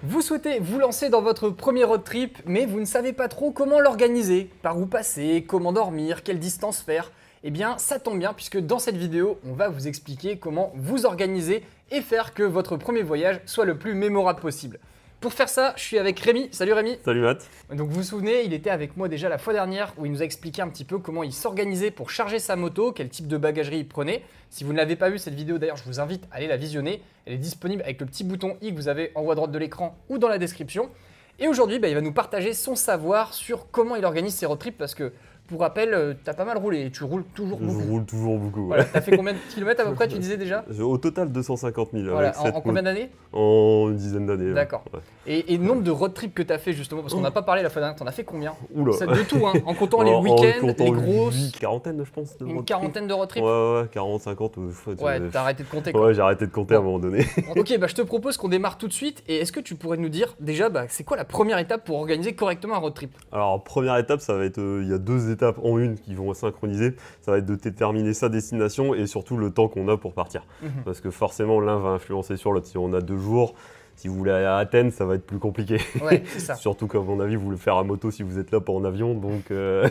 Vous souhaitez vous lancer dans votre premier road trip, mais vous ne savez pas trop comment l'organiser, par où passer, comment dormir, quelle distance faire. Eh bien, ça tombe bien puisque dans cette vidéo, on va vous expliquer comment vous organiser et faire que votre premier voyage soit le plus mémorable possible. Pour faire ça, je suis avec Rémi. Salut Rémi. Salut Matt. Donc vous vous souvenez, il était avec moi déjà la fois dernière où il nous a expliqué un petit peu comment il s'organisait pour charger sa moto, quel type de bagagerie il prenait. Si vous ne l'avez pas vu cette vidéo d'ailleurs, je vous invite à aller la visionner. Elle est disponible avec le petit bouton i que vous avez en haut à droite de l'écran ou dans la description. Et aujourd'hui, il va nous partager son savoir sur comment il organise ses road trips parce que pour rappel, t'as pas mal roulé et tu roules toujours beaucoup. Je roule toujours beaucoup. Voilà, t'as fait combien de kilomètres à peu près, tu disais déjà? Au total 250 000. Voilà, avec en combien d'années? En une dizaine d'années. D'accord. Ouais. Et nombre de road trips que t'as fait justement, parce qu'on n'a pas parlé la fois dernière, t'en as fait combien? Oula. C'est de tout, hein, en comptant les week-ends, les grosses. Quarantaine, je pense. Une quarantaine de road trips? Ouais, 40, 50. Ouais, t'as arrêté de compter quoi. Ouais, j'ai arrêté de compter à un moment donné. Ok, je te propose qu'on démarre tout de suite. Et est-ce que tu pourrais nous dire déjà, c'est quoi la première étape pour organiser correctement un road trip? Alors, première étape, ça va être. Il y a deux étapes en une qui vont synchroniser. Ça va être de déterminer sa destination et surtout le temps qu'on a pour partir. Parce que forcément, l'un va influencer sur l'autre. Si on a 2 jours, si vous voulez aller à Athènes, ça va être plus compliqué. Ouais, c'est ça. Surtout qu'à mon avis, vous voulez faire à moto si vous êtes là, pas en avion. Donc, ouais,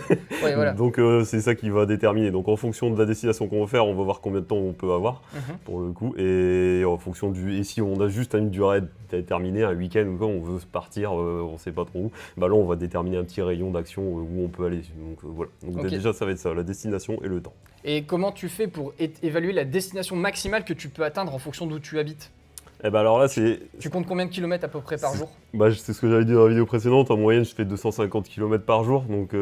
voilà. donc c'est ça qui va déterminer. Donc, en fonction de la destination qu'on va faire, on va voir combien de temps on peut avoir pour le coup. Et en fonction et si on a juste une durée déterminée, un week-end ou quoi, on veut partir, on ne sait pas trop où, là, on va déterminer un petit rayon d'action où on peut aller. Donc, voilà. Donc, déjà, ça va être ça, la destination et le temps. Et comment tu fais pour évaluer la destination maximale que tu peux atteindre en fonction d'où tu habites? Eh ben alors là, c'est... Tu comptes combien de kilomètres à peu près par jour? C'est ce que j'avais dit dans la vidéo précédente. En moyenne, je fais 250 km par jour. Donc,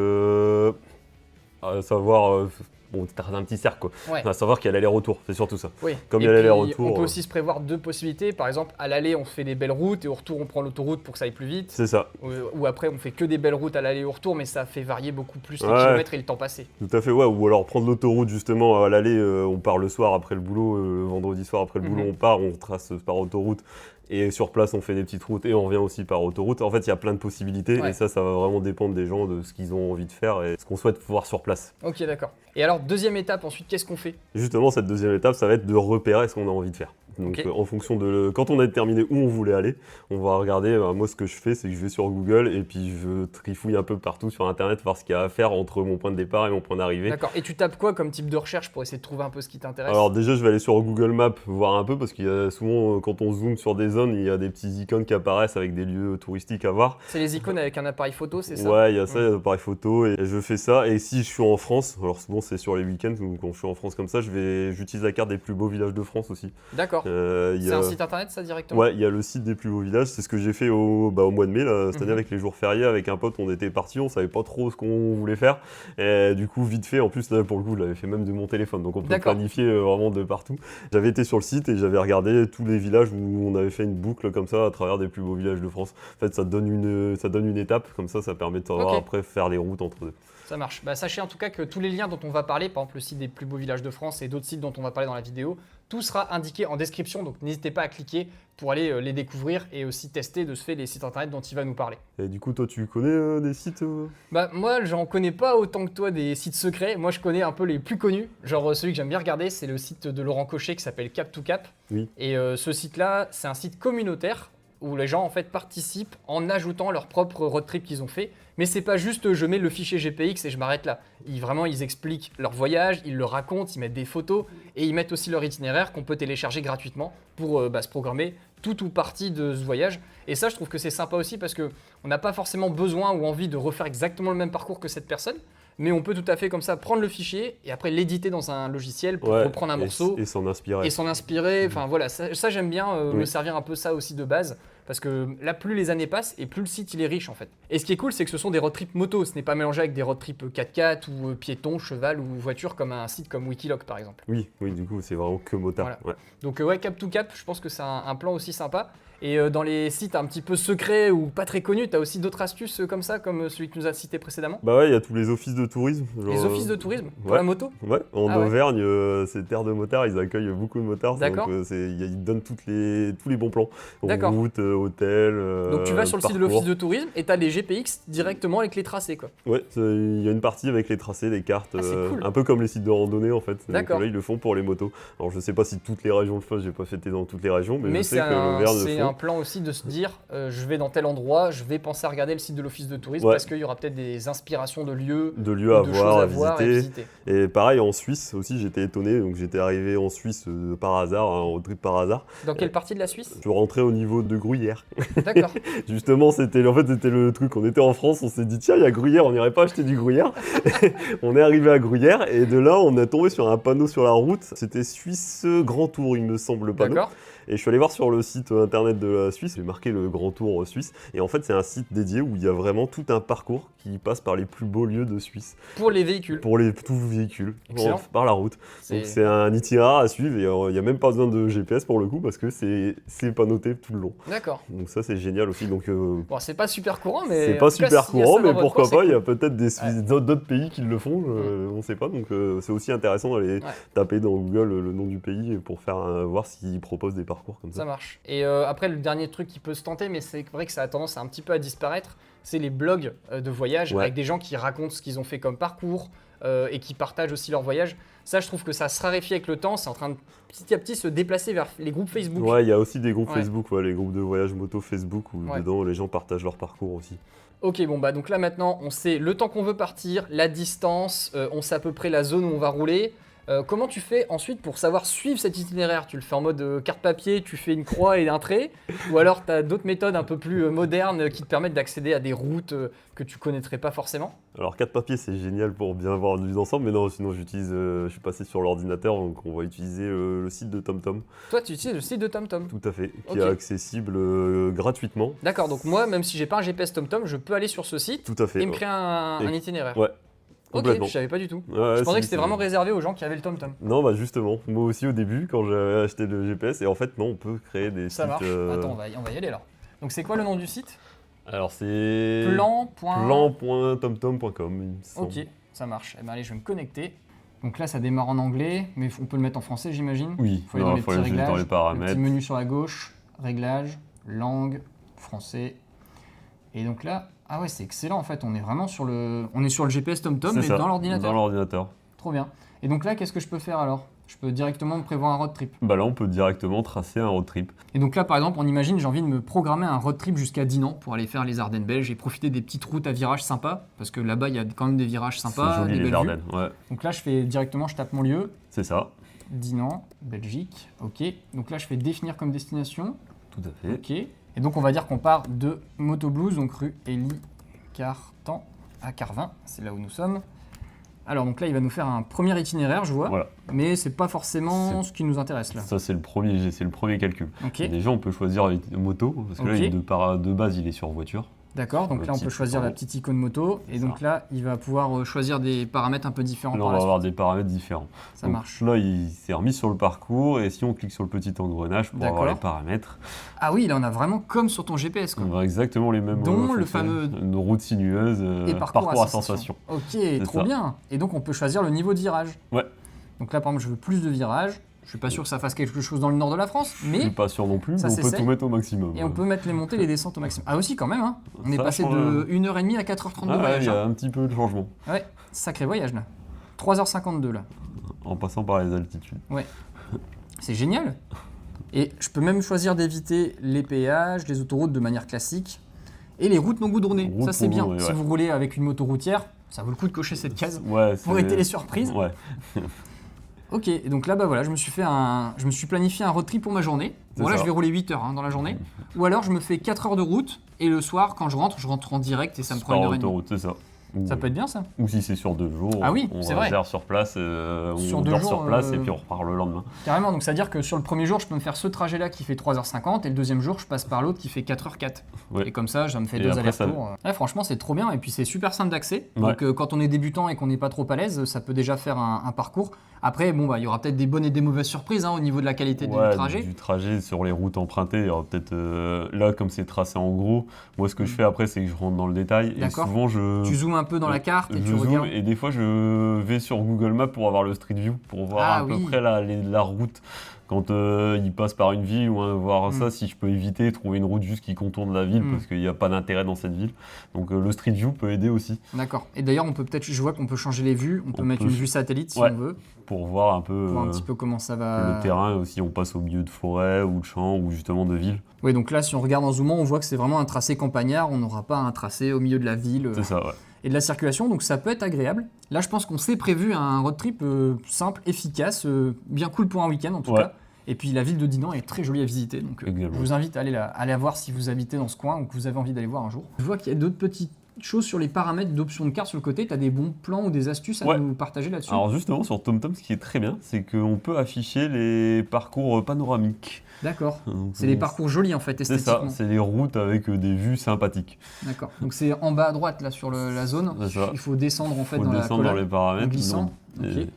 à savoir... Bon, t'as un petit cercle, quoi. Ouais. À savoir qu'il y a l'aller-retour, c'est surtout ça. Oui. Comme il y a l'aller-retour... On peut aussi se prévoir deux possibilités. Par exemple, à l'aller, on fait des belles routes et au retour, on prend l'autoroute pour que ça aille plus vite. C'est ça. Ou après, on fait que des belles routes à l'aller et au retour, mais ça fait varier beaucoup plus les kilomètres et le temps passé. Tout à fait, ouais. Ou alors prendre l'autoroute, justement, à l'aller, on part le soir après le boulot, vendredi soir après le boulot, on trace par autoroute. Et sur place, on fait des petites routes et on revient aussi par autoroute. En fait, il y a plein de possibilités et ça va vraiment dépendre des gens, de ce qu'ils ont envie de faire et ce qu'on souhaite voir sur place. Ok, d'accord. Et alors, deuxième étape, ensuite, qu'est-ce qu'on fait? Justement, cette deuxième étape, ça va être de repérer ce qu'on a envie de faire. Donc, en fonction de... Quand on a déterminé où on voulait aller, on va regarder... moi, ce que je fais, c'est que je vais sur Google et puis je trifouille un peu partout sur Internet, voir ce qu'il y a à faire entre mon point de départ et mon point d'arrivée. D'accord. Et tu tapes quoi comme type de recherche pour essayer de trouver un peu ce qui t'intéresse? Alors déjà, je vais aller sur Google Maps voir un peu parce qu'il y a souvent, quand on zoome sur des zones, il y a des petits icônes qui apparaissent avec des lieux touristiques à voir. C'est les icônes avec un appareil photo, c'est ça? Ouais, il y a ça, il y a l'appareil photo et je fais ça. Et si je suis en France, alors souvent c'est sur les week-ends ou quand je suis en France comme ça, j'utilise la carte des plus beaux villages de France aussi. D'accord. C'est un site internet ça directement? Ouais, il y a le site des plus beaux villages, c'est ce que j'ai fait au mois de mai, cette année avec les jours fériés, avec un pote, on était partis, on savait pas trop ce qu'on voulait faire. Et du coup, vite fait, en plus là pour le coup, je l'avais fait même de mon téléphone, donc on peut planifier vraiment de partout. J'avais été sur le site et j'avais regardé tous les villages où on avait fait une boucle comme ça à travers des plus beaux villages de France. En fait, ça donne une étape, comme ça permet de savoir après faire les routes entre deux. Ça marche. Sachez en tout cas que tous les liens dont on va parler, par exemple le site des plus beaux villages de France et d'autres sites dont on va parler dans la vidéo, tout sera indiqué en description, donc n'hésitez pas à cliquer pour aller les découvrir et aussi tester de ce fait les sites internet dont il va nous parler. Et du coup, toi, tu connais des sites Moi, j'en connais pas autant que toi des sites secrets. Moi, je connais un peu les plus connus. Genre celui que j'aime bien regarder, c'est le site de Laurent Cochet qui s'appelle Cap2Cap. Oui. Et ce site-là, c'est un site communautaire où les gens en fait participent en ajoutant leur propre road trip qu'ils ont fait. Mais c'est pas juste je mets le fichier GPX et je m'arrête là. Ils expliquent leur voyage, ils le racontent, ils mettent des photos et ils mettent aussi leur itinéraire qu'on peut télécharger gratuitement pour se programmer tout ou partie de ce voyage. Et ça, je trouve que c'est sympa aussi parce qu'on n'a pas forcément besoin ou envie de refaire exactement le même parcours que cette personne. Mais on peut tout à fait comme ça prendre le fichier et après l'éditer dans un logiciel pour reprendre un morceau. Et s'en inspirer. Enfin voilà, ça j'aime bien me servir un peu ça aussi de base. Parce que là, plus les années passent et plus le site il est riche en fait. Et ce qui est cool, c'est que ce sont des road trips moto. Ce n'est pas mélangé avec des road trips 4x4 ou piéton, cheval ou voiture comme un site comme Wikiloc par exemple. Oui, du coup, c'est vraiment que motard. Voilà. Ouais. Donc Cap2Cap, je pense que c'est un plan aussi sympa. Et dans les sites un petit peu secrets ou pas très connus, tu as aussi d'autres astuces comme ça, comme celui que nous a cité précédemment? Ouais, il y a tous les offices de tourisme. Les offices de tourisme pour la moto? Ouais, en Auvergne, c'est terre de motards, ils accueillent beaucoup de motards. D'accord. Donc ils donnent tous les bons plans. D'accord. Route, hôtel. Donc tu vas sur le site de l'office de tourisme et tu as les GPX directement avec les tracés quoi. Ouais, il y a une partie avec les tracés, les cartes, cool. un peu comme les sites de randonnée en fait. D'accord. Donc là, ils le font pour les motos. Alors je sais pas si toutes les régions le font, j'ai pas fait dans toutes les régions, mais je sais que l'Auvergne le font. un plan aussi de se dire je vais dans tel endroit, je vais penser à regarder le site de l'office de tourisme Ouais. parce qu'il y aura peut-être des inspirations de lieux, De ou lieux à de voir, choses à à voir et visiter. visiter. Et pareil, en Suisse aussi, j'étais étonné. Donc, j'étais arrivé en Suisse par hasard, un road trip par hasard. Dans quelle partie de la Suisse? Je rentrais au niveau de Gruyère. D'accord. Justement, c'était le truc. On était en France, on s'est dit, tiens, il y a Gruyère, on n'irait pas acheter du Gruyère. On est arrivé à Gruyère et de là, on est tombé sur un panneau sur la route. C'était Suisse Grand Tour, il me semble, le panneau. D'accord. Et je suis allé voir sur le site internet de la Suisse, j'ai marqué le Grand Tour Suisse. Et en fait, c'est un site dédié où il y a vraiment tout un parcours qui passe par les plus beaux lieux de Suisse. Pour les véhicules. Pour tous les véhicules, Excellent. par la route. Donc c'est un itinéraire à suivre et il n'y a même pas besoin de GPS pour le coup parce que c'est pas noté tout le long. D'accord. Donc ça, c'est génial aussi. Donc, Bon, c'est pas super courant, mais. c'est pas en tout cas, super s'il y a courant, ça dans mais votre pourquoi course, pas, c'est il y a cool. peut-être Ouais. d'autres pays qui le font, on sait pas. Donc c'est aussi intéressant d'aller taper dans Google le nom du pays pour voir s'ils proposent des parcours comme Ça ça. marche. Et après, le dernier truc qui peut se tenter, mais c'est vrai que ça a tendance un petit peu à disparaître, c'est les blogs de voyage Ouais. avec des gens qui racontent ce qu'ils ont fait comme parcours et qui partagent aussi leur voyage. Ça, je trouve que ça se raréfie avec le temps. C'est en train de petit à petit se déplacer vers les groupes Facebook. Ouais, il y a aussi des groupes Ouais. Facebook, les groupes de voyage moto Facebook où Ouais. dedans les gens partagent leur parcours aussi. Ok, bon bah donc là maintenant, on sait le temps qu'on veut partir, la distance, on sait à peu près la zone où on va rouler. Comment tu fais ensuite pour savoir suivre cet itinéraire? Tu le fais en mode carte papier, tu fais une croix et un trait? Ou alors tu as d'autres méthodes un peu plus modernes qui te permettent d'accéder à des routes que tu connaîtrais pas forcément? Alors, carte papier, c'est génial pour bien voir une vue d'ensemble, mais non, sinon je suis passé sur l'ordinateur, donc on va utiliser le site de TomTom, Toi, tu utilises le site de TomTom. tout à fait, qui Ok. est accessible gratuitement, D'accord, donc moi, même si j'ai pas un GPS TomTom, je peux aller sur ce site tout à fait. et me créer un Et- itinéraire. Ouais, Ok, complètement. je savais pas du tout. Ouais, Je pensais si, que c'était vraiment réservé aux gens qui avaient le TomTom. Non, bah justement, moi aussi au début, quand j'avais acheté le GPS, et en fait, non, on peut créer des Ça sites... marche. Attends, on va y aller alors. Donc c'est quoi le nom du site? Alors, c'est... Plan. plan.tomtom.com, il me semble. Ok, ça marche. Eh ben allez, je vais me connecter. Donc là, ça démarre en anglais, mais on peut le mettre en français, j'imagine. Oui, Faut aller dans les petits dans réglages, les le paramètres. petit menu sur la gauche, réglages, langue, français. Et donc là, ah ouais, c'est excellent en fait. On est vraiment sur le GPS TomTom, C'est mais ça, dans l'ordinateur. Dans l'ordinateur. Trop bien. Et donc là, qu'est-ce que je peux faire alors? Je peux directement me prévoir un road trip. Bah là, on peut directement tracer un road trip. Et donc là, par exemple, on imagine, j'ai envie de me programmer un road trip jusqu'à Dinan pour aller faire les Ardennes belges et profiter des petites routes à virages sympas, parce que là-bas, il y a quand même des virages sympas, C'est joli, des les belles vues. Ardennes, ouais, Donc là, je fais directement, je tape mon lieu, c'est ça, Dinan, Belgique, ok. Donc là, je fais définir comme destination, tout à fait. ok. Et donc, on va dire qu'on part de Motoblues, donc rue Élie Cartan à Carvin, c'est là où nous sommes. Alors, donc là, il va nous faire un premier itinéraire, je vois, Voilà, mais c'est pas forcément ce qui nous intéresse là. ça c'est le premier calcul. Ok, Et déjà, on peut choisir une moto, parce que Ok. là, de base, il est sur voiture. d'accord. Donc Le là, on petit peut choisir la bouton. petite icône moto, et donc là, il va pouvoir choisir des paramètres un peu différents Là, on par va la suite. avoir des paramètres différents. Ça Donc marche. Là, il s'est remis sur le parcours, et si on clique sur le petit engrenage pour avoir D'accord. les paramètres, Ah oui, là, on a vraiment comme sur ton GPS, quoi. on va exactement les mêmes. Dont le fonctions. fameux- Une route sinueuse, Et parcours à sensation. Ok, trop ça. bien. Et donc on peut choisir le niveau de virage. Ouais. Donc là par exemple je veux plus de virages. Je suis pas sûr que ça fasse quelque chose dans le nord de la France, Je suis mais pas sûr non plus, ça mais on peut s'essaye. tout mettre au maximum. et on peut mettre les montées, les descentes au maximum. Ah aussi quand même, hein. On est Ça, passé je de crois, 1h30 à 4h30 de Ah ouais, voyage. il y a hein. un petit peu de changement, Ouais, sacré voyage là. 3h52 là. en passant par les altitudes. C'est génial. Et je peux même choisir d'éviter les péages, les autoroutes de manière classique et les routes non goudronnées. Routes Ça c'est non bien. goudronnées, Si ouais. vous roulez avec une moto routière, ça vaut le coup de cocher cette case Ouais, pour éviter les surprises. Ouais. Ok, et donc là, bah voilà, je me suis planifié un road trip pour ma journée. C'est Bon, là, ça. je vais rouler 8 heures hein, dans la journée. Ou alors, je me fais 4 heures de route et le soir, quand je rentre en direct et ça me prend Par 1h30. autoroute, c'est ça. Ou, Ça peut être bien ça. ou si c'est sur 2 jours, Ah oui, on c'est vrai. réserve sur place, Sur on 2 dort jours, sur place et puis on repart le lendemain. Carrément, donc ça veut dire que sur le premier jour, je peux me faire ce trajet-là qui fait 3h50 et le deuxième jour, je passe par l'autre qui fait 4h04. Ouais. Et comme ça, ça me fait Et 2 après, ça- allers-retours. Ouais, franchement, c'est trop bien et puis c'est super simple d'accès. Ouais. Donc quand on est débutant et qu'on n'est pas trop à l'aise, ça peut déjà faire un parcours. Après, bon, bah, il y aura peut-être des bonnes et des mauvaises surprises hein, au niveau de la qualité Ouais, du trajet. du trajet sur les routes empruntées, il y aura peut-être là comme c'est tracé en gros. Moi, ce que je fais après, c'est que je rentre dans le détail et D'accord. souvent je Tu zoomes un peu dans la carte et je tu zoome regardes. et des fois je vais sur Google Maps pour avoir le Street View pour voir Ah à peu oui. près la route quand il passe par une ville ou voir ça, si je peux éviter, trouver une route juste qui contourne la ville parce qu'il n'y a pas d'intérêt dans cette ville. Donc le Street View peut aider aussi. D'accord. Et d'ailleurs, je vois qu'on peut changer les vues, on peut mettre une vue satellite si on veut. Pour voir un peu, un petit peu comment ça va. Le terrain aussi, on passe au milieu de forêt ou de champs ou justement de ville. Oui, donc là, si on regarde en zoomant, on voit que c'est vraiment un tracé campagnard, on n'aura pas un tracé au milieu de la ville. C'est ça, ouais. Et de la circulation, donc ça peut être agréable. Là, je pense qu'on s'est prévu un road trip simple, efficace, bien cool pour un week-end en tout cas. Et puis la ville de Dinan est très jolie à visiter, donc je vous invite à aller la voir si vous habitez dans ce coin ou que vous avez envie d'aller voir un jour. Je vois qu'il y a d'autres petites choses sur les paramètres d'options de carte sur le côté. Tu as des bons plans ou des astuces à nous partager là-dessus? Alors justement, sur TomTom, ce qui est très bien, c'est qu'on peut afficher les parcours panoramiques. D'accord. C'est les parcours jolis en fait, esthétiquement. C'est ça, c'est les routes avec des vues sympathiques. D'accord. Donc c'est en bas à droite là sur la zone. C'est ça. Il faut descendre en fait dans les paramètres. En glissant. Okay.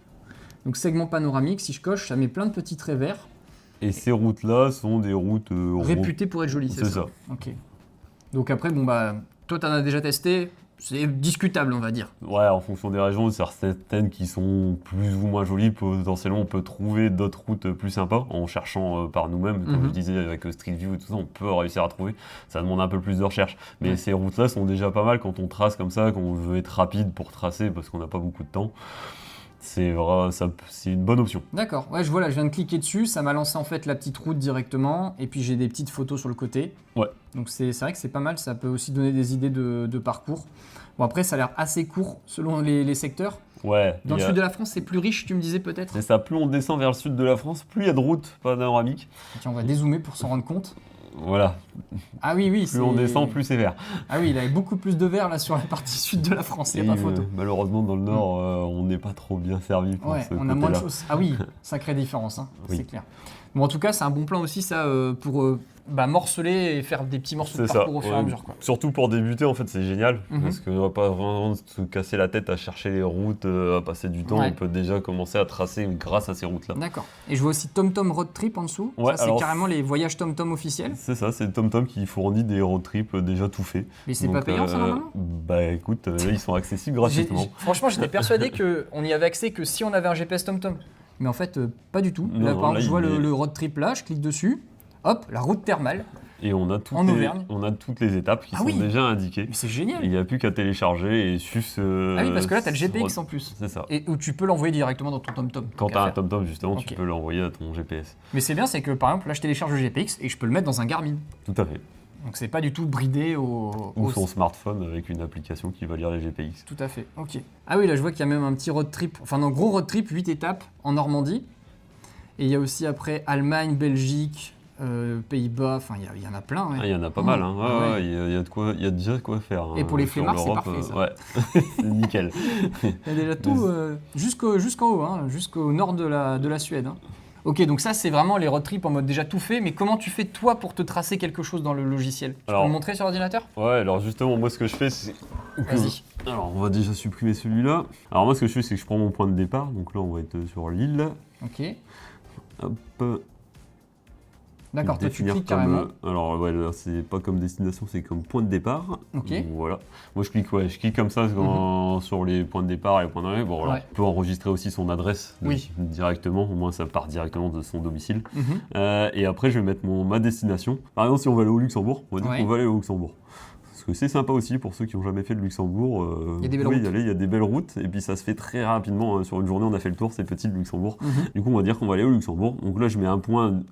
Donc segment panoramique, si je coche, ça met plein de petits traits verts. Et ces routes-là sont des routes réputées pour être jolies, c'est ça. Ok. Donc après, toi t'en as déjà testé. C'est discutable, on va dire. Ouais, en fonction des régions, certaines qui sont plus ou moins jolies, potentiellement on peut trouver d'autres routes plus sympas en cherchant par nous-mêmes. Comme je disais, avec Street View et tout ça, on peut réussir à trouver. Ça demande un peu plus de recherche. Mais ces routes-là sont déjà pas mal quand on trace comme ça, quand on veut être rapide pour tracer parce qu'on n'a pas beaucoup de temps. C'est une bonne option. D'accord, ouais, je vois là, je viens de cliquer dessus, ça m'a lancé en fait la petite route directement, et puis j'ai des petites photos sur le côté. Ouais. Donc c'est vrai que c'est pas mal, ça peut aussi donner des idées de parcours. Bon après, ça a l'air assez court selon les secteurs. Ouais. Dans le sud de la France, c'est plus riche, tu me disais peut-être? C'est ça, plus on descend vers le sud de la France, plus il y a de routes panoramiques. Tiens, on va dézoomer pour s'en rendre compte. Voilà. Ah oui, plus on descend, plus c'est vert. Ah oui, il avait beaucoup plus de vert là sur la partie sud de la France, il n'y a pas photo. Malheureusement, dans le nord, on n'est pas trop bien servi pour ce côté-là. On a moins de choses. Ah oui, sacrée différence, hein, c'est clair. Bon, en tout cas, c'est un bon plan aussi, ça, pour morceler et faire des petits morceaux de parcours au fur et à mesure. Quoi. Surtout pour débuter, en fait, c'est génial. Parce qu'on ne va pas vraiment se casser la tête à chercher les routes, à passer du temps. On peut déjà commencer à tracer grâce à ces routes-là. D'accord. Et je vois aussi TomTom Road Trip en dessous. Ça, c'est carrément les voyages TomTom officiels. C'est ça, c'est TomTom qui fournit des road trips déjà tout faits. Mais c'est pas payant, ça, normalement? Bah écoute, là, ils sont accessibles gratuitement. Franchement, j'étais persuadé qu'on y avait accès que si on avait un GPS TomTom. Mais en fait, pas du tout. Là, par exemple, je vois le road trip là, je clique dessus. Hop, la route thermale. Et on a toutes les étapes qui sont déjà indiquées. Mais c'est génial. Il n'y a plus qu'à télécharger et suivre Ah oui, parce que là, tu as le GPX en plus. C'est ça. Et où tu peux l'envoyer directement dans ton TomTom. Quand tu as un TomTom, justement, tu peux l'envoyer à ton GPS. Mais c'est bien, c'est que par exemple, là, je télécharge le GPX et je peux le mettre dans un Garmin. Tout à fait. Donc c'est pas du tout bridé ou son smartphone avec une application qui va lire les GPX. Tout à fait, ok. Ah oui, là, je vois qu'il y a même un petit road trip, enfin un gros road trip, 8 étapes en Normandie. Et il y a aussi après Allemagne, Belgique, Pays-Bas, enfin il y en a plein. Ouais. Il y en a pas mal, hein. Il y a déjà de quoi faire. Et pour les flemmards, c'est parfait ça. Ouais, c'est nickel. Il y a déjà tout jusqu'en haut, hein, jusqu'au nord de la Suède. Hein. Ok, donc ça c'est vraiment les road trips en mode déjà tout fait, mais comment tu fais toi pour te tracer quelque chose dans le logiciel? Tu peux me montrer sur l'ordinateur? Ouais, alors justement, moi ce que je fais c'est... Vas-y. Alors on va déjà supprimer celui-là. Alors moi ce que je fais c'est que je prends mon point de départ, donc là on va être sur l'île. Ok. Hop. D'accord, toi tu cliques carrément. Alors ouais, là c'est pas comme destination, c'est comme point de départ. Ok. Donc, voilà. Moi je clique comme ça sur les points de départ et les points d'arrivée. Bon, alors, on peut enregistrer aussi son adresse directement, au moins ça part directement de son domicile. Et après je vais mettre ma destination. Par exemple si on va aller au Luxembourg, on va dire qu'on va aller au Luxembourg. Parce que c'est sympa aussi pour ceux qui n'ont jamais fait le Luxembourg. Il y a des belles routes. Il y a des belles routes et puis ça se fait très rapidement. Sur une journée on a fait le tour, c'est petit le Luxembourg. Du coup on va dire qu'on va aller au Luxembourg. Donc là je mets un point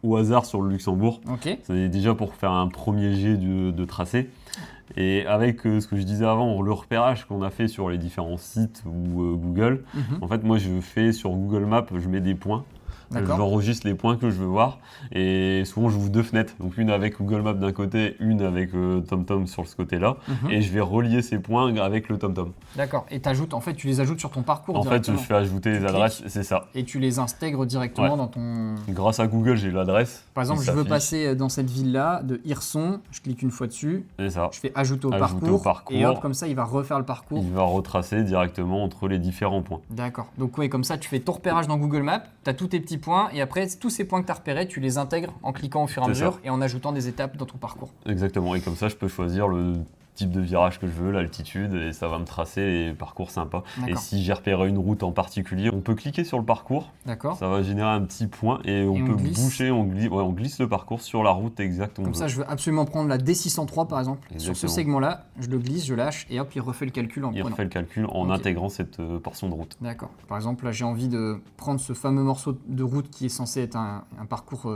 au hasard sur le Luxembourg. C'est déjà pour faire un premier jet de tracé. Et avec ce que je disais avant, le repérage qu'on a fait sur les différents sites ou Google, en fait moi je fais sur Google Maps, je mets des points. J'enregistre les points que je veux voir et souvent j'ouvre 2 fenêtres, donc une avec Google Maps d'un côté, une avec TomTom sur ce côté-là, et je vais relier ces points avec le TomTom. D'accord, et tu les ajoutes sur ton parcours directement. En fait, je fais ajouter les adresses, c'est ça. Et tu les intègres directement dans ton... Grâce à Google, j'ai l'adresse. Par exemple, je veux passer dans cette ville-là, de Hirson, je clique une fois dessus, c'est ça. Je fais ajouter au parcours, et hop, comme ça, il va refaire le parcours. Il va retracer directement entre les différents points. D'accord, donc oui, comme ça, tu fais ton repérage dans Google Maps, tu as tous tes petits points, et après, tous ces points que tu as repérés, tu les intègres en cliquant au fur et à mesure et en ajoutant des étapes dans ton parcours. Exactement, et comme ça, je peux choisir le type de virage que je veux, l'altitude, et ça va me tracer les parcours sympas. Et D'accord. si j'ai repéré une route en particulier, on peut cliquer sur le parcours, D'accord. ça va générer un petit point et on peut glisse. boucher, on glisse le parcours sur la route exacte où on Comme veut. ça, je veux absolument prendre la D603 par exemple. Sur ce Exactement. segment-là, je le glisse, je lâche et hop, il refait le calcul en Il prenant. refait le calcul en Ok. intégrant cette portion de route. D'accord. Par exemple, là, j'ai envie de prendre ce fameux morceau de route qui est censé être un parcours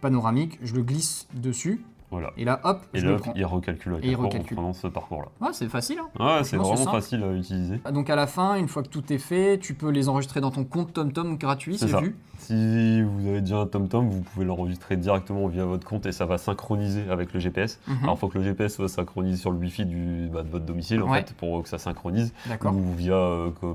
panoramique. Je le glisse dessus Voilà. et là, hop, Et je là, le prends. il recalcule le Et il parcours recalcule. en prenant ce parcours-là. Ouais, c'est facile. Hein. Ouais, c'est Franchement, c'est vraiment simple. facile à utiliser. Donc à la fin, une fois que tout est fait, tu peux les enregistrer dans ton compte TomTom gratuit, C'est c'est ça. vu. Si vous avez déjà un TomTom, vous pouvez l'enregistrer directement via votre compte et ça va synchroniser avec le GPS. Mhm. Alors, il faut que le GPS soit synchronisé sur le Wi-Fi de votre domicile en Ouais. fait, pour que ça synchronise. D'accord. Ou via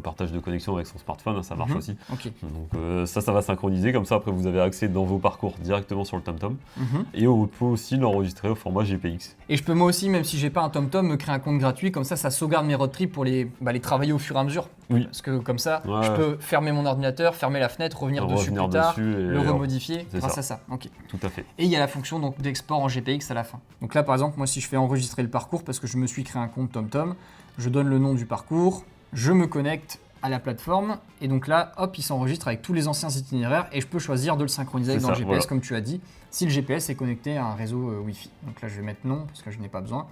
partage de connexion avec son smartphone, hein, ça marche Mhm. aussi. Ok. Donc ça va synchroniser. Comme ça, après, vous avez accès dans vos parcours directement sur le TomTom. Mhm. Et vous pouvez aussi l'enregistrer au format GPX. Et je peux moi aussi, même si j'ai pas un TomTom, me créer un compte gratuit, comme ça sauvegarde mes road trips pour les travailler au fur et à mesure. Oui. Parce que comme ça, Ouais. je peux fermer mon ordinateur, fermer la fenêtre, revenir dessus plus tard, dessus et le remodifier c'est grâce ça. à ça. Ok. Tout à fait. Et il y a la fonction donc d'export en GPX à la fin. Donc là, par exemple, moi, si je fais enregistrer le parcours parce que je me suis créé un compte TomTom, je donne le nom du parcours, je me connecte à la plateforme et donc là, hop, il s'enregistre avec tous les anciens itinéraires et je peux choisir de le synchroniser C'est dans le ça, GPS voilà. comme tu as dit, si le GPS est connecté à un réseau Wi-Fi. Donc là, je vais mettre non parce que je n'ai pas besoin.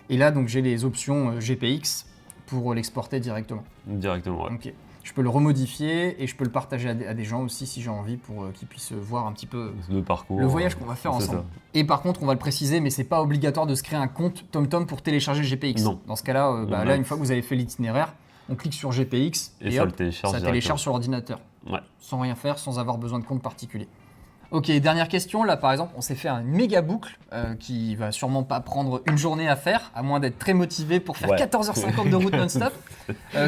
Et là, donc j'ai les options GPX pour l'exporter directement. Directement, ouais. Ok. Je peux le remodifier et je peux le partager à des gens aussi si j'ai envie pour qu'ils puissent voir un petit peu Le parcours. le voyage qu'on va faire c'est ensemble. ça. Et par contre, on va le préciser, mais c'est pas obligatoire de se créer un compte TomTom pour télécharger le GPX. Non. Dans ce cas-là, Ouais. là, une fois que vous avez fait l'itinéraire, on clique sur GPX Et et, ça hop, le télécharge ça directement. télécharge sur l'ordinateur, Ouais. sans rien faire, sans avoir besoin de compte particulier. Ok, dernière question. Là, par exemple, on s'est fait un méga boucle qui va sûrement pas prendre une journée à faire, à moins d'être très motivé pour faire Ouais. 14h50 de route non-stop.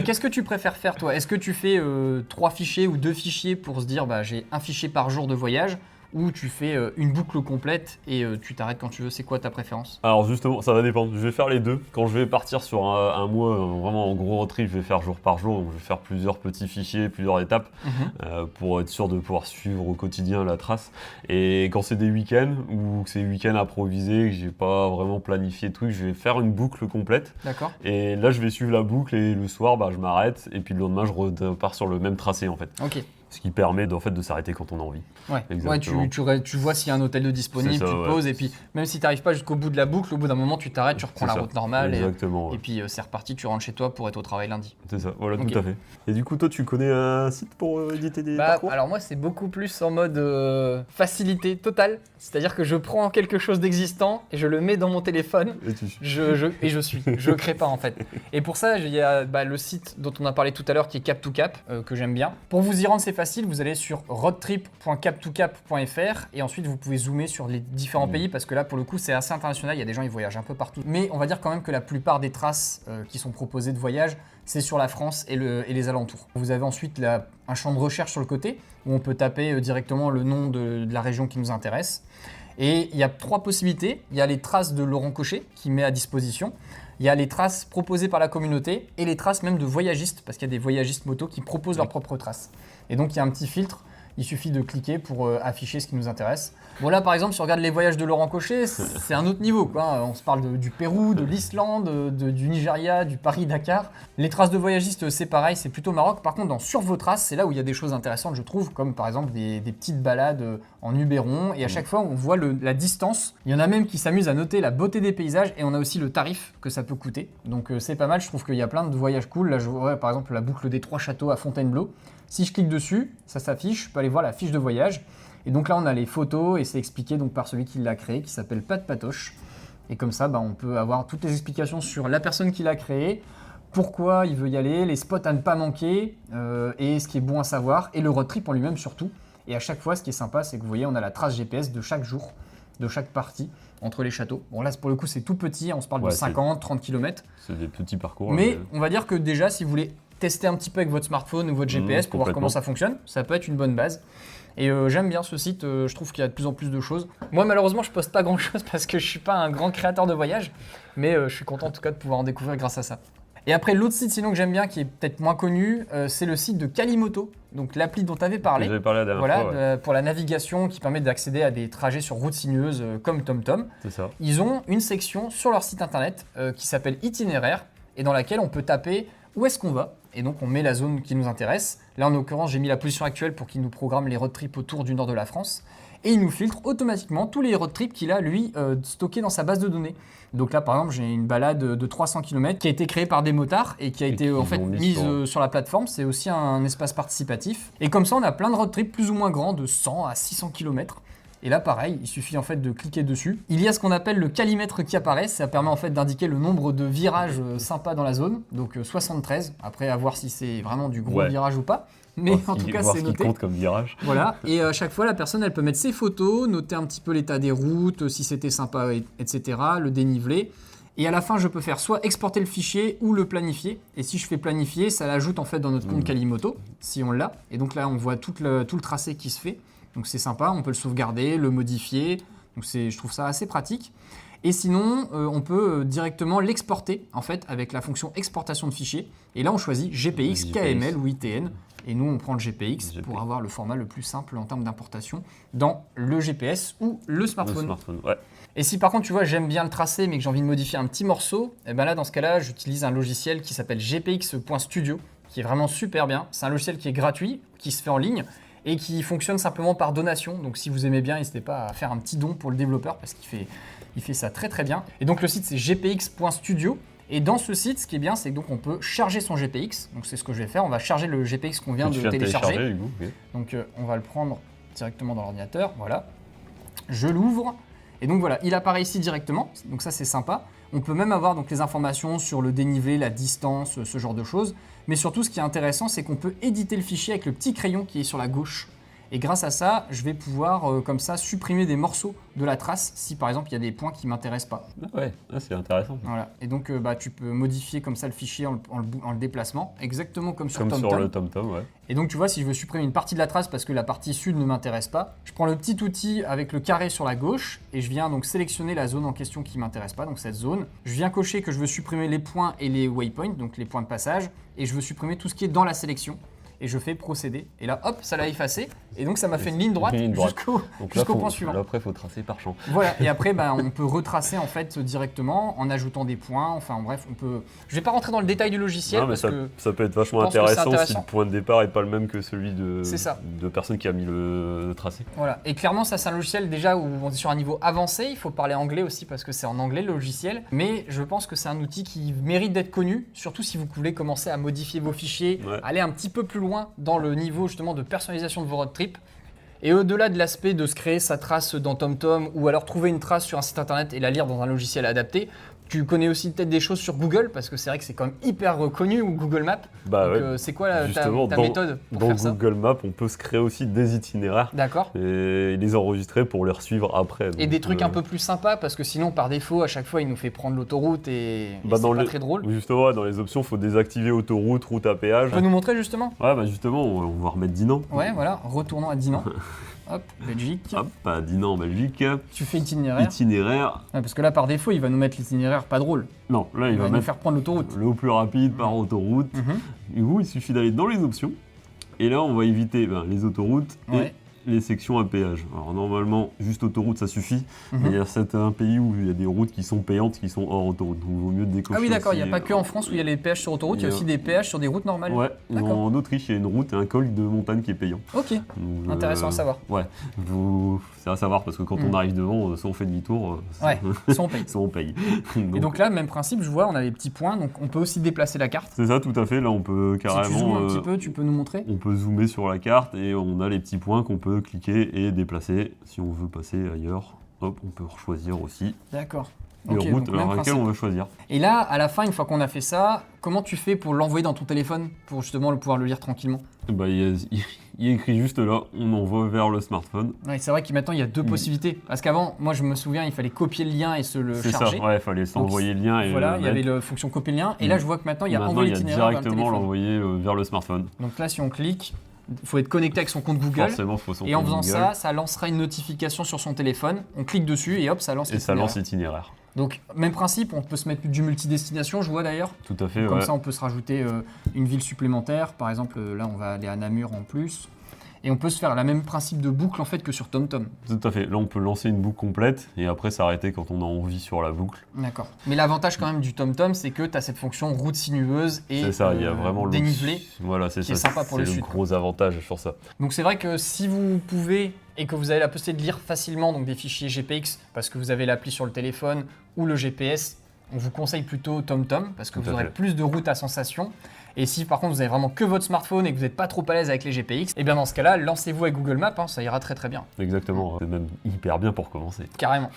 Qu'est-ce que tu préfères faire, toi? Est-ce que tu fais 3 fichiers ou 2 fichiers pour se dire j'ai un fichier par jour de voyage, ou tu fais une boucle complète et tu t'arrêtes quand tu veux? C'est quoi ta préférence? Alors justement, ça va dépendre. Je vais faire les deux. Quand je vais partir sur un mois, vraiment en gros road trip, je vais faire jour par jour. Donc je vais faire plusieurs petits fichiers, plusieurs étapes pour être sûr de pouvoir suivre au quotidien la trace. Et quand c'est des week-ends ou que c'est week-end improvisé, que j'ai pas vraiment planifié de trucs, je vais faire une boucle complète. D'accord. Et là, je vais suivre la boucle et le soir, je m'arrête. Et puis le lendemain, je repars sur le même tracé en fait. Ok. Ce qui permet de s'arrêter quand on a envie. Ouais, Exactement. tu vois s'il y a un hôtel de disponible, C'est ça, tu ouais. poses, et puis même si tu n'arrives pas jusqu'au bout de la boucle, au bout d'un moment, tu t'arrêtes, tu reprends C'est la ça. route normale, Exactement. ouais. et puis c'est reparti, tu rentres chez toi pour être au travail lundi. C'est ça, voilà, Ok. tout à fait. Et du coup, toi, tu connais un site pour éditer des parcours? Alors moi, c'est beaucoup plus en mode facilité totale, c'est-à-dire que je prends quelque chose d'existant et je le mets dans mon téléphone. Et tu- Je crée pas en fait. Et pour ça, il y a le site dont on a parlé tout à l'heure qui est Cap2Cap, que j'aime bien. Pour vous y rendre, c'est facile, vous allez sur roadtrip.cap2cap.fr et ensuite vous pouvez zoomer sur les différents pays parce que là, pour le coup, c'est assez international, il y a des gens qui voyagent un peu partout. Mais on va dire quand même que la plupart des traces qui sont proposées de voyage, c'est sur la France et les alentours. Vous avez ensuite un champ de recherche sur le côté où on peut taper directement le nom de la région qui nous intéresse. Et il y a 3 possibilités. Il y a les traces de Laurent Cochet qui met à disposition. Il y a les traces proposées par la communauté et les traces même de voyagistes, parce qu'il y a des voyagistes moto qui proposent leurs propres traces. Et donc il y a un petit filtre, il suffit de cliquer pour afficher ce qui nous intéresse. Bon là par exemple, si on regarde les voyages de Laurent Cochet, c'est un autre niveau, quoi. On se parle du Pérou, de l'Islande, du Nigeria, du Paris-Dakar. Les traces de voyagistes, c'est pareil, c'est plutôt Maroc. Par contre, sur vos traces, c'est là où il y a des choses intéressantes, je trouve, comme par exemple des petites balades en Luberon. Et à chaque fois, on voit la distance. Il y en a même qui s'amusent à noter la beauté des paysages et on a aussi le tarif que ça peut coûter. Donc c'est pas mal, je trouve qu'il y a plein de voyages cool. Là, je vois par exemple la boucle des 3 châteaux à Fontainebleau. Si je clique dessus, ça s'affiche, je peux aller voir la fiche de voyage. Et donc là, on a les photos et c'est expliqué donc par celui qui l'a créé, qui s'appelle Pat Patoche. Et comme ça, on peut avoir toutes les explications sur la personne qui l'a créé, pourquoi il veut y aller, les spots à ne pas manquer, et ce qui est bon à savoir, et le road trip en lui-même surtout. Et à chaque fois, ce qui est sympa, c'est que vous voyez, on a la trace GPS de chaque jour, de chaque partie, entre les châteaux. Bon là, pour le coup, c'est tout petit, on se parle de 50, 30 km. C'est des petits parcours. Mais on va dire que déjà, si vous voulez tester un petit peu avec votre smartphone ou votre GPS pour voir comment ça fonctionne, ça peut être une bonne base. Et j'aime bien ce site, je trouve qu'il y a de plus en plus de choses. Moi malheureusement je poste pas grand chose parce que je suis pas un grand créateur de voyage, mais je suis content en tout cas de pouvoir en découvrir grâce à ça. Et après, l'autre site sinon que j'aime bien, qui est peut-être moins connu, c'est le site de Kalimoto, donc l'appli dont tu avais parlé. J'avais parlé la dernière Voilà, fois, ouais. pour la navigation qui permet d'accéder à des trajets sur routes sinueuses comme TomTom. C'est ça. Ils ont une section sur leur site internet qui s'appelle Itinéraire et dans laquelle on peut taper où est-ce qu'on va. Et donc on met la zone qui nous intéresse. Là en l'occurrence, j'ai mis la position actuelle pour qu'il nous programme les road trips autour du nord de la France. Et il nous filtre automatiquement tous les road trips qu'il a, lui, stockés dans sa base de données. Donc là, par exemple, j'ai une balade de 300 km qui a été créée par des motards et qui a été en fait mise sur la plateforme. C'est aussi un espace participatif. Et comme ça, on a plein de road trips plus ou moins grands, de 100 à 600 km. Et là, pareil, il suffit en fait de cliquer dessus. Il y a ce qu'on appelle le calimètre qui apparaît. Ça permet en fait d'indiquer le nombre de virages sympas dans la zone. Donc 73. Après, à voir si c'est vraiment du gros virage ou pas. Mais en tout cas, c'est noté. Qui compte comme virage. Voilà. Et à chaque fois, la personne, elle peut mettre ses photos, noter un petit peu l'état des routes, si c'était sympa, etc. Le dénivelé. Et à la fin, je peux faire soit exporter le fichier ou le planifier. Et si je fais planifier, ça l'ajoute en fait dans notre compte Kalimoto, si on l'a. Et donc là, on voit tout le tracé qui se fait. Donc c'est sympa, on peut le sauvegarder, le modifier. Donc je trouve ça assez pratique. Et sinon, on peut directement l'exporter en fait avec la fonction exportation de fichiers. Et là, on choisit GPX, KML ou ITN. Et nous, on prend le GPX pour avoir le format le plus simple en termes d'importation dans le GPS ou le smartphone. Ouais. Et si par contre, tu vois, j'aime bien le tracé, mais que j'ai envie de modifier un petit morceau, et ben là, dans ce cas-là, j'utilise un logiciel qui s'appelle gpx.studio, qui est vraiment super bien. C'est un logiciel qui est gratuit, qui se fait en ligne et qui fonctionne simplement par donation. Donc si vous aimez bien, n'hésitez pas à faire un petit don pour le développeur parce qu'il fait ça très très bien. Et donc le site, c'est gpx.studio. Et dans ce site, ce qui est bien, c'est que donc on peut charger son GPX. Donc c'est ce que je vais faire. On va charger le GPX qu'on vient de télécharger. Du coup, okay. Donc on va le prendre directement dans l'ordinateur. Voilà. Je l'ouvre. Et donc voilà, il apparaît ici directement. Donc ça, c'est sympa. On peut même avoir donc les informations sur le dénivelé, la distance, ce genre de choses. Mais surtout, ce qui est intéressant, c'est qu'on peut éditer le fichier avec le petit crayon qui est sur la gauche. Et grâce à ça, je vais pouvoir comme ça supprimer des morceaux de la trace si par exemple il y a des points qui ne m'intéressent pas. Ouais, c'est intéressant. Voilà. Et donc tu peux modifier comme ça le fichier en le déplacement, exactement comme sur TomTom. Comme sur le TomTom, ouais. Et donc tu vois, si je veux supprimer une partie de la trace parce que la partie sud ne m'intéresse pas, je prends le petit outil avec le carré sur la gauche et je viens donc sélectionner la zone en question qui ne m'intéresse pas, donc cette zone. Je viens cocher que je veux supprimer les points et les waypoints, donc les points de passage, et je veux supprimer tout ce qui est dans la sélection. Et je fais procéder. Et là, hop, ça l'a effacé. Et donc, ça m'a fait une ligne droite jusqu'au point suivant. Là, après, il faut tracer par champ. Voilà. Et après, on peut retracer en fait directement en ajoutant des points. Enfin, bref, on peut. Je vais pas rentrer dans le détail du logiciel. Non, mais ça peut être vachement intéressant si le point de départ n'est pas le même que celui de personne qui a mis le tracé. Voilà. Et clairement, ça, c'est un logiciel déjà où on est sur un niveau avancé. Il faut parler anglais aussi parce que c'est en anglais le logiciel. Mais je pense que c'est un outil qui mérite d'être connu, surtout si vous voulez commencer à modifier vos fichiers, aller un petit peu plus loin dans le niveau justement de personnalisation de vos road trips. Et au-delà de l'aspect de se créer sa trace dans TomTom ou alors trouver une trace sur un site internet et la lire dans un logiciel adapté, tu connais aussi peut-être des choses sur Google parce que c'est vrai que c'est quand même hyper connu ou Google Maps. Bah donc, ouais. c'est quoi ta méthode pour faire ça ? Dans Google Maps, on peut se créer aussi des itinéraires. D'accord. Et les enregistrer pour les suivre après. Et des trucs un peu plus sympas parce que sinon par défaut à chaque fois il nous fait prendre l'autoroute et c'est pas très drôle. Justement, dans les options, il faut désactiver autoroute, route à péage. Tu peux nous montrer justement ? Ouais, bah justement, on va remettre Dinan. Ouais, voilà, retournons à Dinan. Hop, Belgique. Hop, à Dinan en Belgique. Tu fais itinéraire. Ouais, parce que là, par défaut, il va nous mettre l'itinéraire pas drôle. Non, là, il va nous faire prendre l'autoroute. Le plus rapide par autoroute. Du coup, il suffit d'aller dans les options. Et là, on va éviter les autoroutes et les sections à péage. Alors normalement, juste autoroute, ça suffit. Mais il y a certains pays où il y a des routes qui sont payantes, qui sont hors autoroute. Donc il vaut mieux décocher. Ah oui, d'accord, il n'y a pas que en France où il y a les péages sur autoroute, il y a aussi des péages sur des routes normales. Ouais, en Autriche, il y a une route et un col de montagne qui est payant. Ok, donc, intéressant à savoir. Ouais, c'est à savoir parce que quand on arrive devant, soit on fait demi-tour, soit on paye. Soit on paye. Et donc là, même principe, je vois, on a les petits points, donc on peut aussi déplacer la carte. C'est ça, tout à fait. Là, on peut carrément. Si tu zoomes un petit peu, tu peux nous montrer ? On peut zoomer sur la carte et on a les petits points qu'on peut cliquer et déplacer. Si on veut passer ailleurs, hop, on peut choisir aussi. D'accord. Les routes dans lesquelles on veut choisir. Et là, à la fin, une fois qu'on a fait ça, comment tu fais pour l'envoyer dans ton téléphone pour justement pouvoir le lire tranquillement ? Bah, il est écrit juste là, on envoie vers le smartphone. Ouais, c'est vrai qu'il maintenant il y a deux possibilités. Parce qu'avant, moi je me souviens, il fallait copier le lien et se le charger. C'est ça, ouais, il fallait s'envoyer le lien. Et voilà, il y avait la fonction copier le lien. Et là, je vois que maintenant, il y a envoyer l'itinéraire vers le téléphone. Directement l'envoyer vers le smartphone. Donc là, si on clique, il faut être connecté avec son compte Google. Forcément, il faut son compte Google. Et en faisant ça, ça lancera une notification sur son téléphone. On clique dessus et hop, ça lance l'itinéraire. Et ça lance l'itinéraire. Donc, même principe, on peut se mettre du multidestination, je vois d'ailleurs. Tout à fait, Comme ouais. ça, on peut se rajouter une ville supplémentaire. Par exemple, là, on va aller à Namur en plus. Et on peut se faire le même principe de boucle en fait que sur TomTom. Tout à fait. Là, on peut lancer une boucle complète et après s'arrêter quand on a envie sur la boucle. D'accord. Mais l'avantage quand même du TomTom, c'est que tu as cette fonction route sinueuse et C'est ça, il y a vraiment dénivelé. Voilà, c'est qui ça. est sympa pour le C'est sud, le gros avantage sur ça. Donc c'est vrai que si vous pouvez et que vous avez la possibilité de lire facilement donc des fichiers GPX parce que vous avez l'appli sur le téléphone ou le GPS, on vous conseille plutôt TomTom parce que Tout vous à aurez fait. plus de routes à sensation. Et si par contre vous avez vraiment que votre smartphone et que vous n'êtes pas trop à l'aise avec les GPX, et bien dans ce cas-là, lancez-vous avec Google Maps, ça ira très très bien. Exactement. C'est même hyper bien pour commencer. Carrément.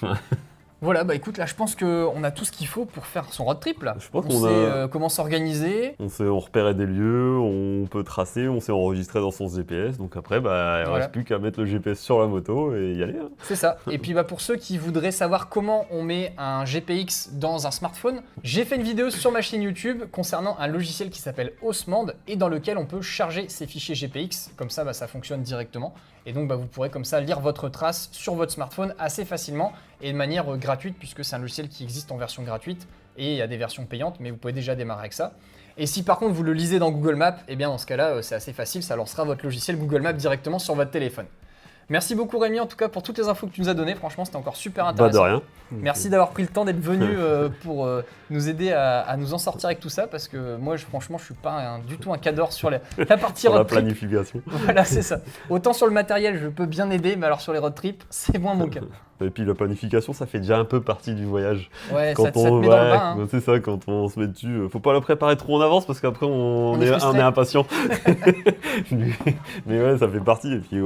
Voilà, bah écoute, là je pense qu'on a tout ce qu'il faut pour faire son road trip là. Je pense on qu'on sait a- comment s'organiser. On repérait des lieux, on peut tracer, on s'est enregistré dans son GPS. Donc après, il ne Voilà. reste plus qu'à mettre le GPS sur la moto et y aller. Hein. C'est ça. Et puis bah, pour ceux qui voudraient savoir comment on met un GPX dans un smartphone, j'ai fait une vidéo sur ma chaîne YouTube concernant un logiciel qui s'appelle Osmand et dans lequel on peut charger ses fichiers GPX. Comme ça, ça fonctionne directement. Et donc vous pourrez comme ça lire votre trace sur votre smartphone assez facilement et de manière gratuite puisque c'est un logiciel qui existe en version gratuite et il y a des versions payantes, mais vous pouvez déjà démarrer avec ça. Et si par contre vous le lisez dans Google Maps, et bien dans ce cas-là, c'est assez facile, ça lancera votre logiciel Google Maps directement sur votre téléphone. Merci beaucoup Rémi en tout cas pour toutes les infos que tu nous as données, franchement c'était encore super intéressant. De rien. Merci d'avoir pris le temps d'être venu pour nous aider à nous en sortir avec tout ça parce que moi franchement je suis pas du tout un cadre sur la partie Sur la road trip. planification. Voilà c'est ça. Autant sur le matériel je peux bien aider mais alors sur les road trips c'est moins mon cas. Et puis la planification, ça fait déjà un peu partie du voyage. Ouais, Quand ça te met dans le bain. Hein. C'est ça, quand on se met dessus, faut pas la préparer trop en avance parce qu'après on est est frustré. impatient. Mais ouais, ça fait partie. Et puis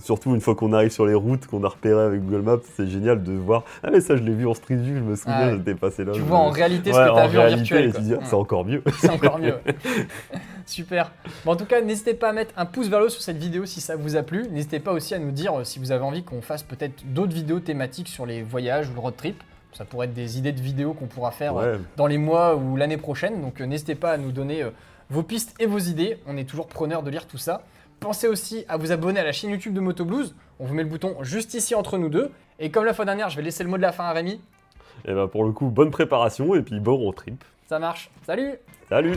surtout une fois qu'on arrive sur les routes qu'on a repérées avec Google Maps, c'est génial de voir. Ah mais ça je l'ai vu en Street View, je me souviens, Ah ouais. j'étais passé là. Tu vois en réalité ce que tu as vu en réalité, virtuel. et tu dis, ah, c'est encore mieux. C'est encore mieux. Super. Bon, en tout cas, n'hésitez pas à mettre un pouce vers le haut sur cette vidéo si ça vous a plu. N'hésitez pas aussi à nous dire si vous avez envie qu'on fasse peut-être d'autres vidéos thématiques sur les voyages ou le road trip. Ça pourrait être des idées de vidéos qu'on pourra faire Ouais. dans les mois ou l'année prochaine. Donc n'hésitez pas à nous donner vos pistes et vos idées. On est toujours preneur de lire tout ça. Pensez aussi à vous abonner à la chaîne YouTube de Motoblues. On vous met le bouton juste ici entre nous deux. Et comme la fois dernière, je vais laisser le mot de la fin à Rémi. Et ben pour le coup, bonne préparation et puis bon road trip. Ça marche. Salut! Salut!